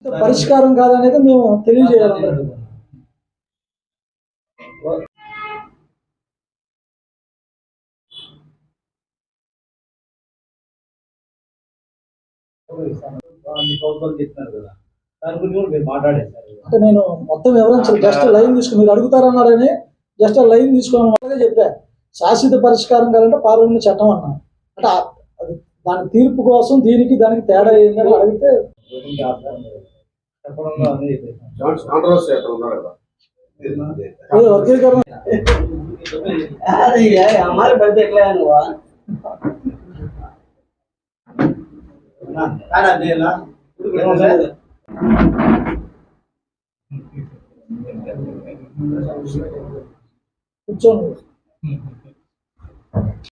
పరిష్కారం కాదనేది మేము తెలియజేయాలి. అంటే నేను మొత్తం వివరించాలి, జస్ట్ లైన్ తీసుకుని మీరు అడుగుతారన్నారని జస్ట్ లైన్ తీసుకోవాలని చెప్పా. శాశ్వత పరిష్కారం కావాలంటే పార్లమెంట్ చట్టం అన్నా, అంటే దాని తీర్పు కోసం దీనికి దానికి తేడా ఏందని అడిగితే వర్గీకరణ కూర్చోండి.